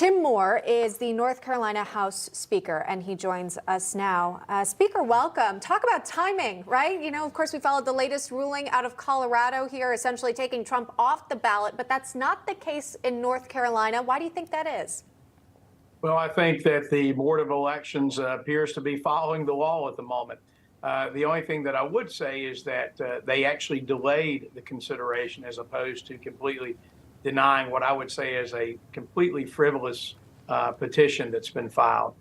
Tim Moore is the North Carolina House Speaker, and he joins us now. Speaker, welcome. Talk about timing, right? You know, of course, we followed the latest ruling out of Colorado here, essentially taking Trump off the ballot, but that's not the case in North Carolina. Why do you think that is? Well, I think that the Board of Elections appears to be following the law at the moment. The only thing that I would say is that they actually delayed the consideration as opposed to completely denying what I would say is a completely frivolous petition that's been filed.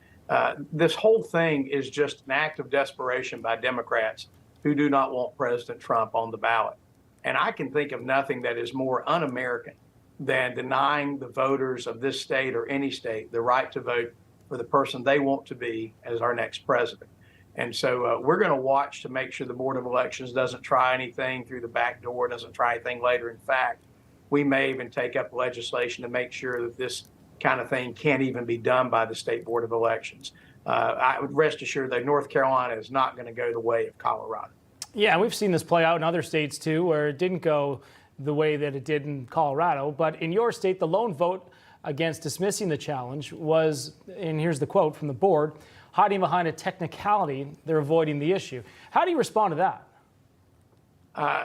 This whole thing is just an act of desperation by Democrats who do not want President Trump on the ballot. And I can think of nothing that is more un-American than denying the voters of this state or any state the right to vote for the person they want to be as our next president. And so we're going to watch to make sure the Board of Elections doesn't try anything through the back door, doesn't try anything later. In fact, we may even take up legislation to make sure that this kind of thing can't even be done by the State Board of Elections. I would rest assured that North Carolina is not going to go the way of Colorado. Yeah, we've seen this play out in other states, too, where it didn't go the way that it did in Colorado. But in your state, the lone vote against dismissing the challenge was, and here's the quote from the board, hiding behind a technicality, they're avoiding the issue. How do you respond to that?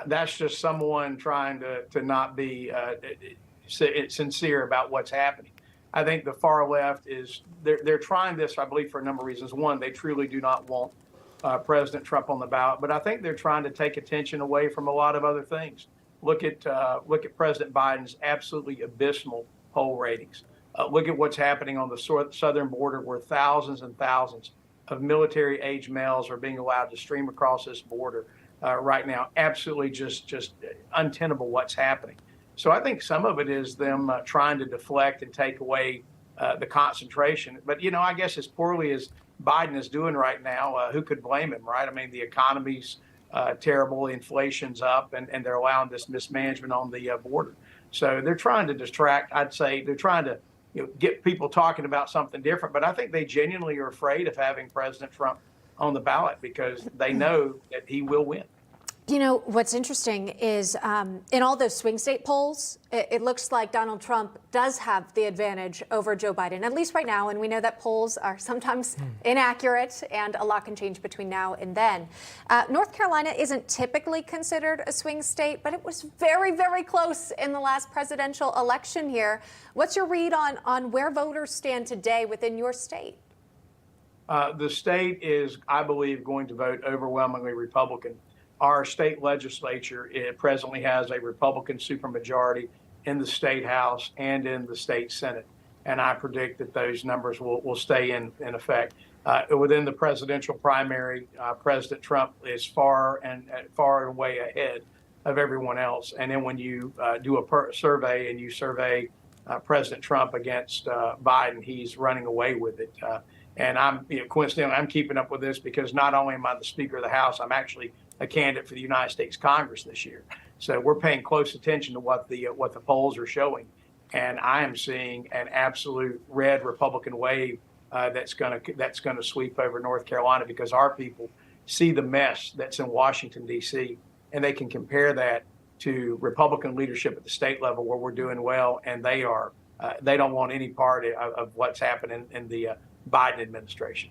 That's just someone trying to not be sincere about what's happening. I think the far left they're trying this, I believe, for a number of reasons. One, they truly do not want President Trump on the ballot, but I think they're trying to take attention away from a lot of other things. Look at President Biden's absolutely abysmal poll ratings. Look at what's happening on the southern border, where thousands and thousands of military-age males are being allowed to stream across this border right now. Absolutely just untenable what's happening. So I think some of it is them trying to deflect and take away the concentration. But, you know, I guess as poorly as Biden is doing right now, who could blame him, right? I mean, the economy's terrible, inflation's up, and they're allowing this mismanagement on the border. So they're trying to distract. I'd say they're trying to get people talking about something different. But I think they genuinely are afraid of having President Trump on the ballot because they know that he will win. You know, what's interesting is in all those swing state polls, it looks like Donald Trump does have the advantage over Joe Biden, at least right now. And we know that polls are sometimes inaccurate and a lot can change between now and then. North Carolina isn't typically considered a swing state, but it was very, very close in the last presidential election here. What's your read on where voters stand today within your state? The state is, I believe, going to vote overwhelmingly Republican. Our state legislature presently has a Republican supermajority in the state House and in the state Senate. And I predict that those numbers will stay in effect. Within the presidential primary, President Trump is far and away ahead of everyone else. And then when you do a survey and you survey President Trump against Biden, he's running away with it. And coincidentally, I'm keeping up with this because not only am I the Speaker of the House, I'm actually a candidate for the United States Congress this year. So we're paying close attention to what the polls are showing. And I am seeing an absolute red Republican wave that's going to sweep over North Carolina because our people see the mess that's in Washington, D.C., and they can compare that to Republican leadership at the state level where we're doing well, and they don't want any part of what's happening in the Biden administration.